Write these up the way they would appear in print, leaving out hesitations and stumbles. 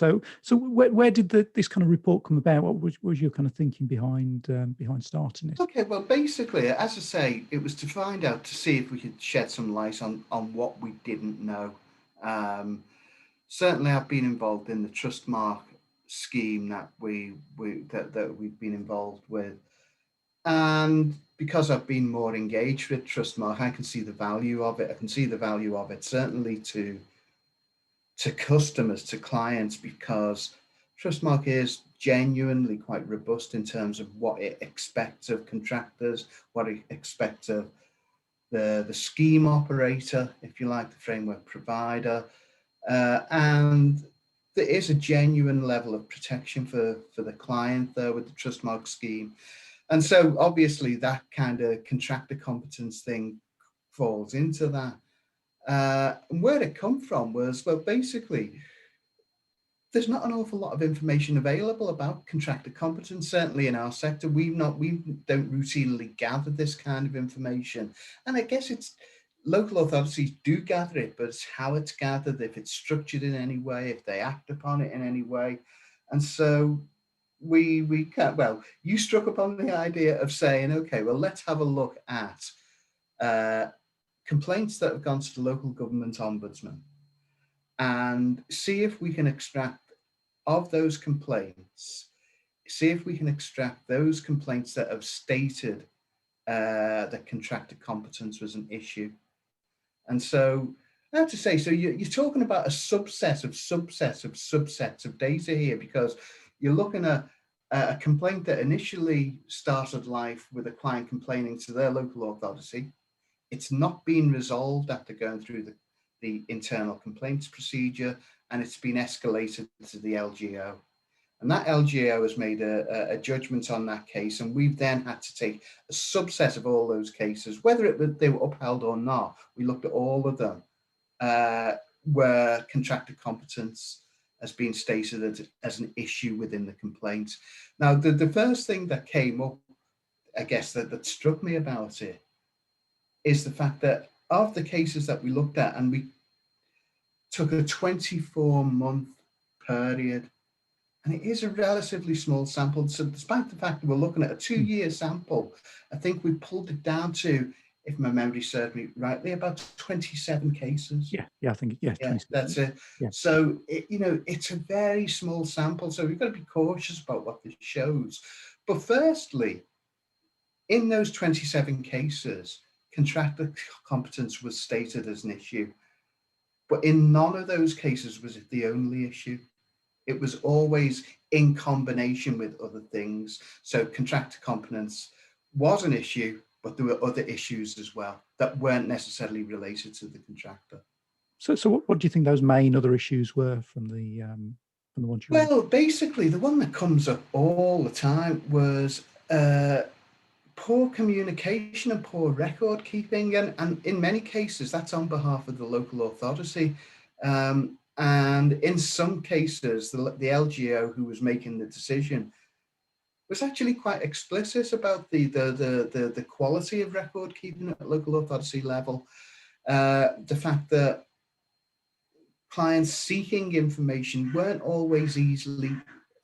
So where did this kind of report come about? What was your kind of thinking behind starting this? Okay, well, basically, as I say, it was to find out, to see if we could shed some light on what we didn't know. Certainly, I've been involved in the Trustmark scheme that we've been involved with, and because I've been more engaged with Trustmark, I can see the value of it. I can see the value of it certainly to customers, to clients, because Trustmark is genuinely quite robust in terms of what it expects of contractors, what it expects of the scheme operator, if you like, the framework provider, and there is a genuine level of protection for the client there with the Trustmark scheme. And so obviously that kind of contractor competence thing falls into that. And where it come from was, well, basically, there's not an awful lot of information available about contractor competence. Certainly in our sector, we don't routinely gather this kind of information. And I guess it's local authorities do gather it, but it's how it's gathered, if it's structured in any way, if they act upon it in any way. And so we can't, well, you struck upon the idea of saying, okay, well, let's have a look at complaints that have gone to the local government ombudsman and see if we can extract of those complaints, see if we can extract those complaints that have stated that contractor competence was an issue. And so I have to say, so you're talking about a subset of data here, because you're looking at a complaint that initially started life with a client complaining to their local authority. It's not been resolved after going through the internal complaints procedure, and it's been escalated to the LGO. And that LGO has made a judgment on that case, and we've then had to take a subset of all those cases, whether they were upheld or not. We looked at all of them where contractor competence has been stated as an issue within the complaint. Now, the first thing that came up, I guess, that struck me about it is the fact that of the cases that we looked at, and we took a 24-month period, and it is a relatively small sample. So despite the fact that we're looking at a 2-year sample, I think we pulled it down to, if my memory serves me rightly, about 27 cases. Yeah, I think, yeah, 27. That's it. Yeah. So, it's a very small sample. So we've got to be cautious about what this shows. But firstly, in those 27 cases, contractor competence was stated as an issue. But in none of those cases was it the only issue. It was always in combination with other things. So contractor competence was an issue, but there were other issues as well that weren't necessarily related to the contractor. So what do you think those main other issues were from the ones you Well, basically, the one that comes up all the time was poor communication and poor record keeping. And in many cases, that's on behalf of the local authority. And in some cases, the LGO who was making the decision was actually quite explicit about the quality of record keeping at local authority level. The fact that clients seeking information weren't always easily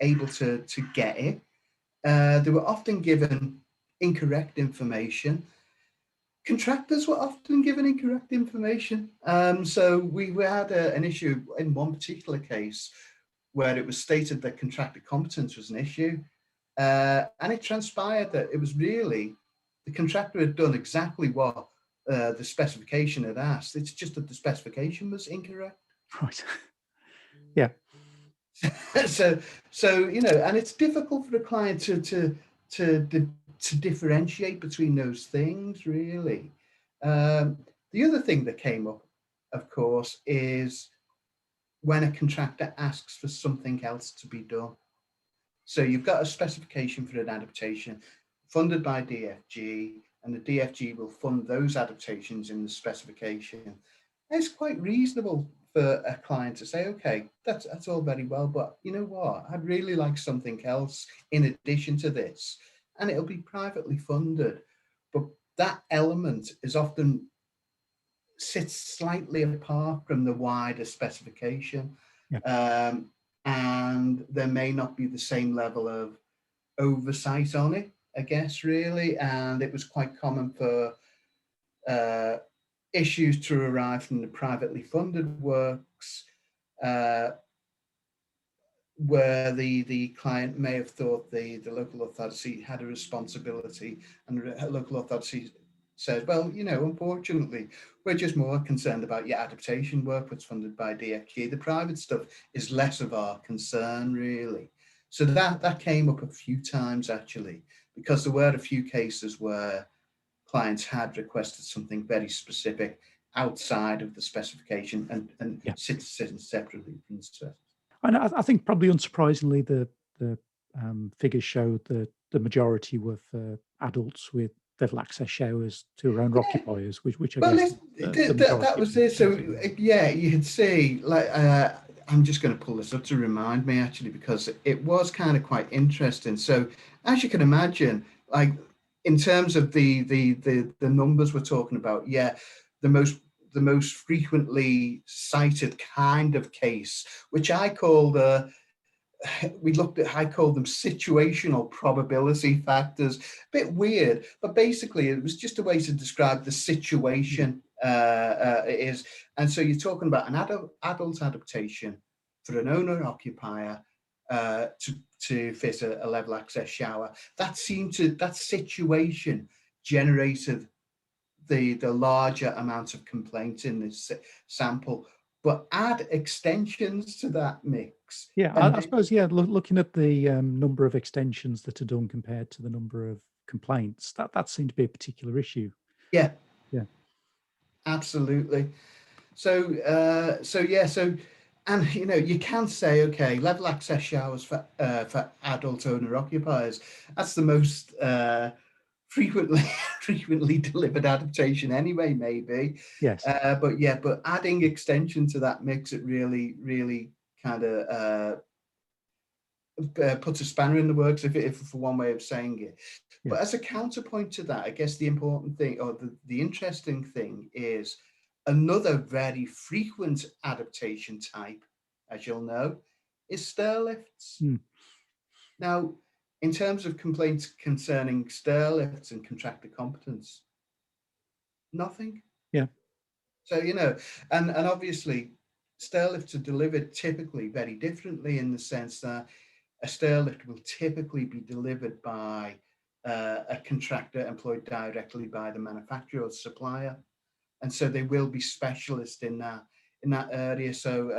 able to get it. They were often given incorrect information. Contractors were often given incorrect information. So we had an issue in one particular case where it was stated that contractor competence was an issue. And it transpired that it was really, the contractor had done exactly what the specification had asked. It's just that the specification was incorrect. Right. Yeah. So and it's difficult for the client to differentiate between those things, really. The other thing that came up, of course, is when a contractor asks for something else to be done. So you've got a specification for an adaptation funded by DFG, and the DFG will fund those adaptations in the specification. It's quite reasonable for a client to say, okay, that's all very well, but you know what? I'd really like something else in addition to this. And it'll be privately funded. But that element is often sits slightly apart from the wider specification. Yeah. and there may not be the same level of oversight on it, I guess, really. And it was quite common for issues to arrive from the privately funded works, uh, where the client may have thought the local authority had a responsibility, and the local authority says, well, you know, unfortunately, we're just more concerned about your adaptation work that's funded by DFG. The private stuff is less of our concern, really. So that came up a few times, actually, because there were a few cases where clients had requested something very specific outside of the specification and Yeah. sitting separately from the spec. And I think probably unsurprisingly, the figures showed that the majority were for adults with level access showers to owner Yeah, occupiers, which I well, guess is the that majority was of it. So, them. yeah, you could see, like, I'm just going to pull this up to remind me, actually, because it was kind of quite interesting. So, as you can imagine, like, in terms of the numbers we're talking about, yeah, the most frequently cited kind of case, which I called I called them situational probability factors. A bit weird, but basically it was just a way to describe the situation it is. And so you're talking about an adult adaptation for an owner occupier to fit a level access shower. That situation generated the larger amount of complaints in this sample. But add extensions to that mix, Yeah, and I suppose, yeah, looking at the number of extensions that are done compared to the number of complaints, that seemed to be a particular issue. yeah, Yeah. absolutely. So yeah, and you know, you can say, okay, level access showers for adult owner occupiers. That's the most frequently frequently delivered adaptation anyway, maybe. Yes. But adding extension to that mix, it really kind of puts a spanner in the works, if for one way of saying it. Yeah. But as a counterpoint to that, I guess the important thing, or the interesting thing, is another very frequent adaptation type, as you'll know, is stair lifts. Mm. Now, in terms of complaints concerning stair lifts and contractor competence, nothing. Yeah. So, you know, and obviously stair lifts are delivered typically very differently, in the sense that a stair lift will typically be delivered by a contractor employed directly by the manufacturer or supplier, and so they will be specialists in that area. So,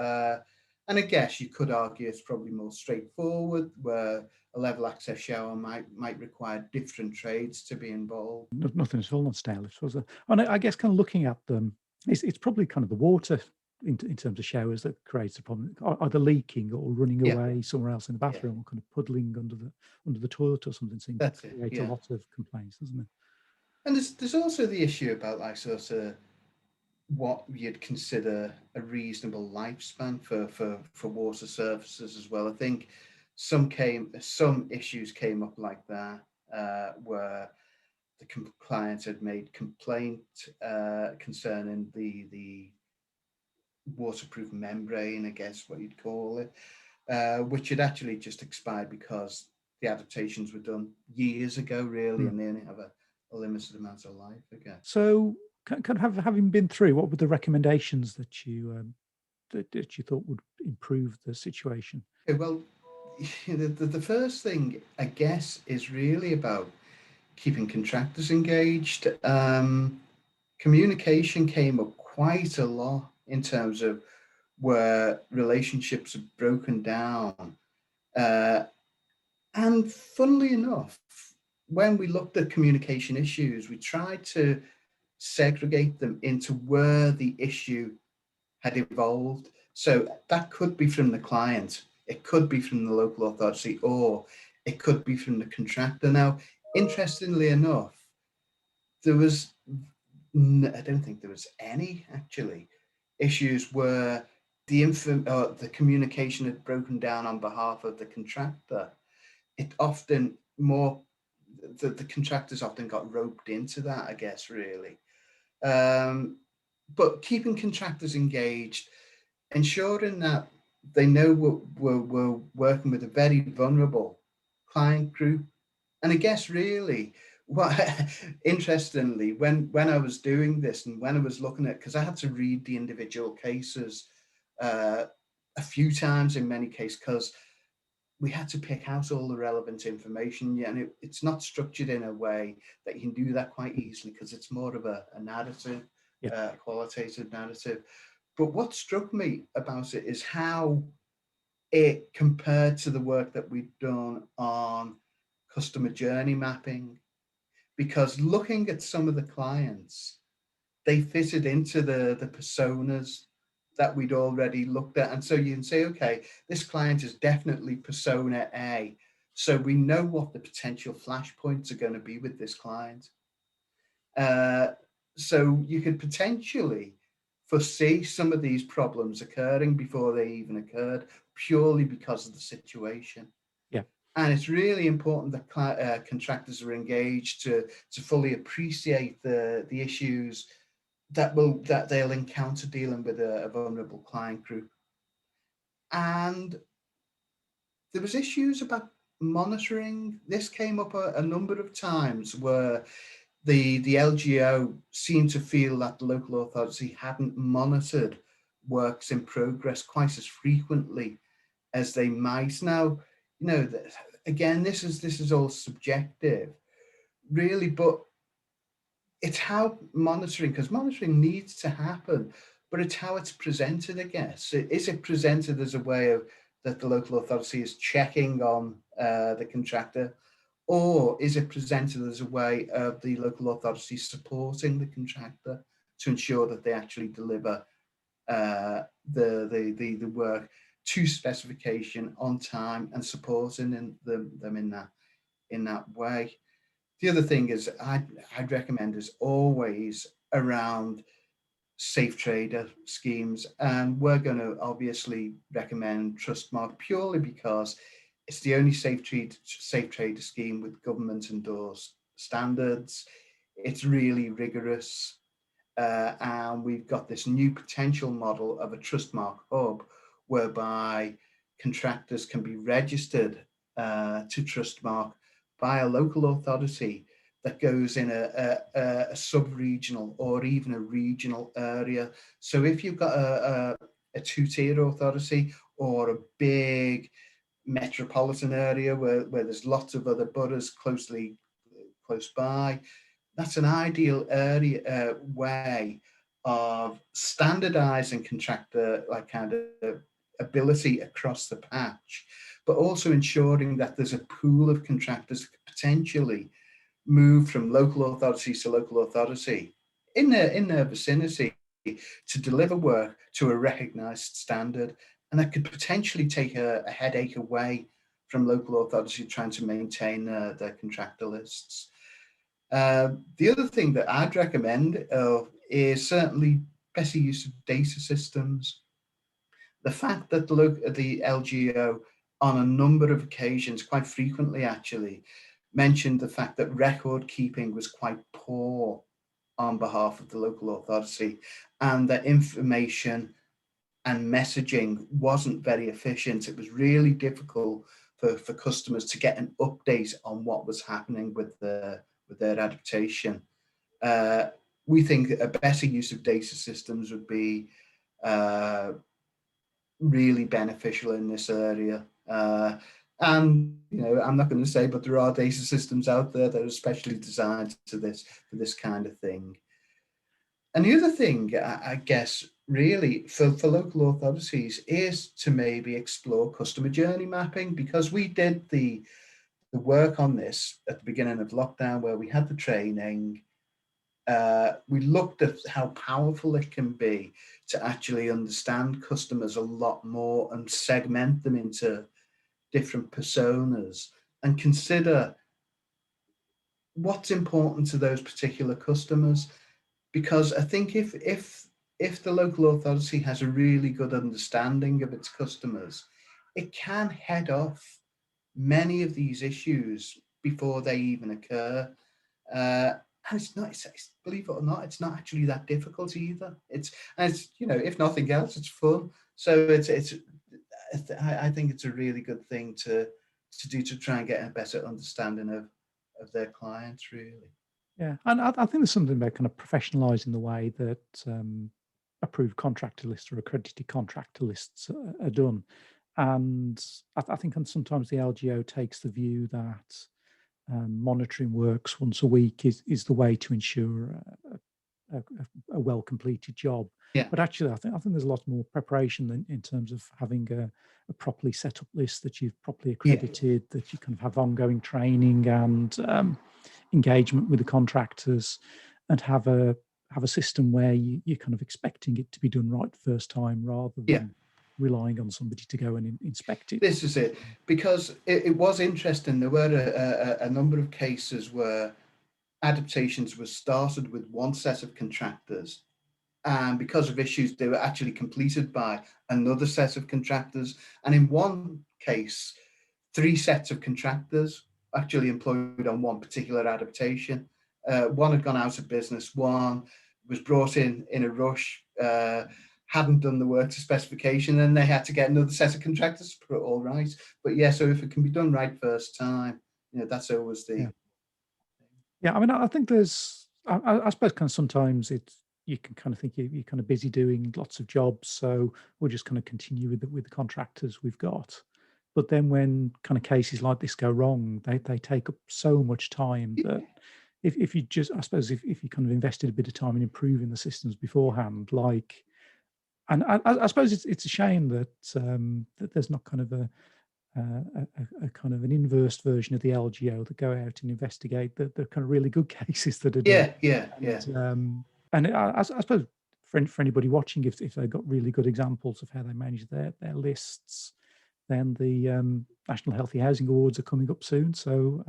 and I guess you could argue it's probably more straightforward, where a level access shower might require different trades to be involved. Nothing at all on stair lifts, was there? And I guess kind of looking at them, it's probably kind of the water in terms of showers that creates the problem, either leaking or running Yeah, away somewhere else in the yeah, bathroom, or kind of puddling under the toilet or something. Seems to that's it. create a Yeah, lot of complaints, doesn't it? and there's also the issue about, like, sort of what you'd consider a reasonable lifespan for water surfaces as well. I think some issues came up like that, where the client had made complaint concerning the waterproof membrane, I guess what you'd call it, which had actually just expired because the adaptations were done years ago, really, Mm. and they only have a limited amount of life, I guess. So, kind of having been through, what were the recommendations that you thought would improve the situation? Okay, well, the first thing, I guess, is really about keeping contractors engaged. Communication came up quite a lot in terms of where relationships have broken down. Uh, and funnily enough, when we looked at communication issues, we tried to segregate them into where the issue had evolved. So that could be from the client, it could be from the local authority, or it could be from the contractor. Now, interestingly enough, I don't think there was any, actually, issues where the communication had broken down on behalf of the contractor. It often more the contractors often got roped into that, I guess, really. But keeping contractors engaged, ensuring that They know we're working with a very vulnerable client group. And I guess really, what interestingly, when I was doing this and when I was looking at, because I had to read the individual cases uh, a few times in many cases, because we had to pick out all the relevant information. Yeah, and it's not structured in a way that you can do that quite easily, because it's more of a narrative, Yeah. qualitative narrative. But what struck me about it is how it compared to the work that we've done on customer journey mapping, because looking at some of the clients, they fitted into the personas that we'd already looked at. And so you can say, okay, this client is definitely persona A. So we know what the potential flashpoints are going to be with this client. Uh, so you could potentially foresee some of these problems occurring before they even occurred, purely because of the situation. Yeah. And it's really important that contractors are engaged to fully appreciate the issues that they'll encounter dealing with a vulnerable client group. And there was issues about monitoring. This came up a number of times where the LGO seemed to feel that the local authority hadn't monitored works in progress quite as frequently as they might. Now, again, this is all subjective, really, but it's how monitoring, because monitoring needs to happen, but it's how it's presented, I guess. Is it presented as a way of that the local authority is checking on the contractor, or is it presented as a way of the local authority supporting the contractor to ensure that they actually deliver the work to specification on time and supporting them in that way? The other thing is I'd recommend is always around safe trader schemes. And we're going to obviously recommend Trustmark purely because it's the only safe trader scheme with government endorsed standards. It's really rigorous. And we've got this new potential model of a Trustmark Hub whereby contractors can be registered to Trustmark by a local authority that goes in a sub-regional or even a regional area. So if you've got a two-tier authority or a big metropolitan area where there's lots of other boroughs close by, that's an ideal area way of standardizing contractor like kind of ability across the patch, but also ensuring that there's a pool of contractors that could potentially move from local authority to local authority in their vicinity to deliver work to a recognized standard. And that could potentially take a headache away from local authority trying to maintain their contractor lists. The other thing that I'd recommend is certainly better use of data systems. The fact that the LGO on a number of occasions, quite frequently actually, mentioned the fact that record keeping was quite poor on behalf of the local authority, and that information and messaging wasn't very efficient. It was really difficult for customers to get an update on what was happening with their adaptation. Uh, we think a better use of data systems would be really beneficial in this area. And I'm not going to say, but there are data systems out there that are specially designed for this kind of thing. And the other thing, I guess, really for local authorities is to maybe explore customer journey mapping, because we did the work on this at the beginning of lockdown where we had the training. We looked at how powerful it can be to actually understand customers a lot more and segment them into different personas and consider what's important to those particular customers. Because I think if the local authority has a really good understanding of its customers, it can head off many of these issues before they even occur. And believe it or not, it's not actually that difficult either. It's if nothing else, it's fun. So it's I think it's a really good thing to do, to try and get a better understanding of their clients, really. Yeah, and I think there's something about kind of professionalising the way that approved contractor lists or accredited contractor lists are done. And I think sometimes the LGO takes the view that monitoring works once a week is the way to ensure a, a well completed job. Yeah, But actually, I think there's a lot more preparation in terms of having a properly set up list that you've properly yeah, accredited, that you kind of have ongoing training and engagement with the contractors, and have a system where you're kind of expecting it to be done right the first time rather yeah. than relying on somebody to go and inspect it. This is it, because it was interesting. There were a number of cases where adaptations were started with one set of contractors, and because of issues, they were actually completed by another set of contractors. And in one case, three sets of contractors actually employed on one particular adaptation. One had gone out of business, one was brought in a rush, hadn't done the work to specification, and they had to get another set of contractors to put it all right. But yeah, so if it can be done right first time, that's always Yeah. the. Yeah, I mean, I think there's, I suppose, kind of sometimes it's you can kind of think you're kind of busy doing lots of jobs, so we'll just kind of continue with the contractors we've got. But then when kind of cases like this go wrong, they take up so much time that if you just, I suppose, if you kind of invested a bit of time in improving the systems beforehand, like, and I suppose it's a shame that there's not kind of a kind of an inverse version of the LGO that go out and investigate the kind of really good cases that are done. Yeah, yeah, yeah, And I suppose for anybody watching, if they've got really good examples of how they manage their lists, then the National Healthy Housing Awards are coming up soon. So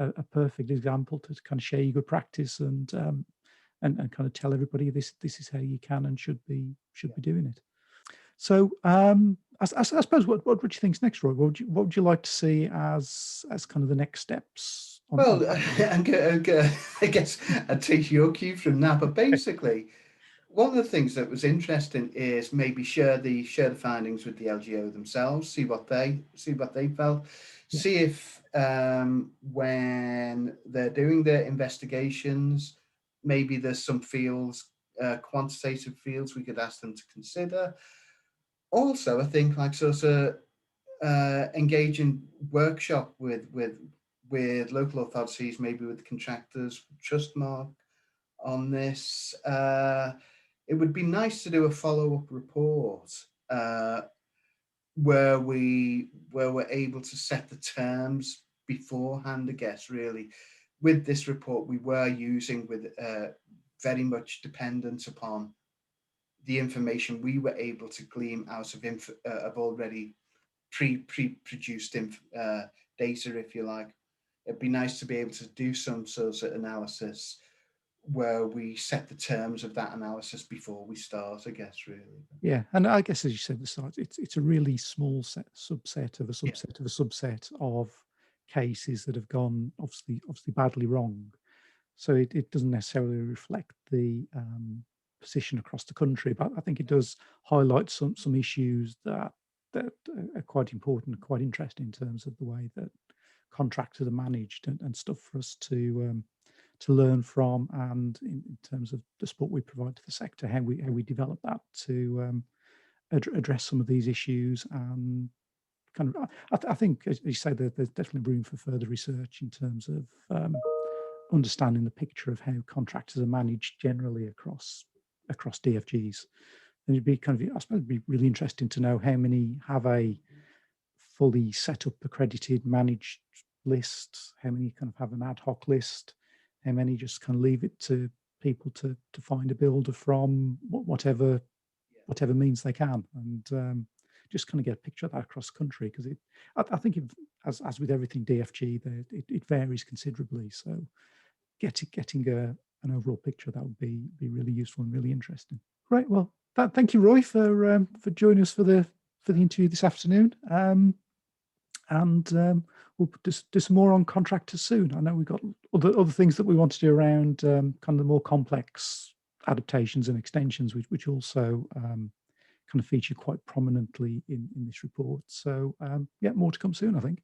a perfect example to kind of share your good practice and kind of tell everybody this is how you can and should be doing it. So I suppose what would you think's next, Roy? What would you like to see as kind of the next steps on well, I guess I'd take your cue from that, but basically, one of the things that was interesting is maybe share the findings with the LGO themselves, see what they felt, Yeah, see if when they're doing their investigations, maybe there's some fields, quantitative fields we could ask them to consider. Also, I think like sort of engage in workshop with local authorities, maybe with contractors, Trustmark on this. It would be nice to do a follow-up report where we're able to set the terms beforehand. I guess really, with this report, we were using with very much dependent upon the information we were able to glean out of already pre-produced data, if you like. It'd be nice to be able to do some sort of analysis where we set the terms of that analysis before we start, I guess, really. yeah, and I guess as you said at the start, it's a really small subset of a Yeah, subset of a subset of cases that have gone obviously badly wrong. So it doesn't necessarily reflect the position across the country, but I think it does highlight some issues that are quite important and quite interesting in terms of the way that contractors are managed and stuff for us to learn from, and in terms of the support we provide to the sector, how we develop that to address some of these issues. And kind of, I think, as you say, there's definitely room for further research in terms of understanding the picture of how contractors are managed generally across DFGs. And it'd be kind of, I suppose, it'd be really interesting to know how many have a fully set up, accredited, managed list, how many kind of have an ad hoc list, how many just kind of leave it to people to find a builder from whatever means they can, and just kind of get a picture of that across the country, because I think as with everything DFG, it varies considerably. So getting an overall picture that would be really useful and really interesting. Great. Well, thank you, Roy, for joining us for the interview this afternoon. And we'll do some more on contractors soon. I know we've got other things that we want to do around kind of the more complex adaptations and extensions, which also kind of feature quite prominently in this report. So yeah, more to come soon, I think.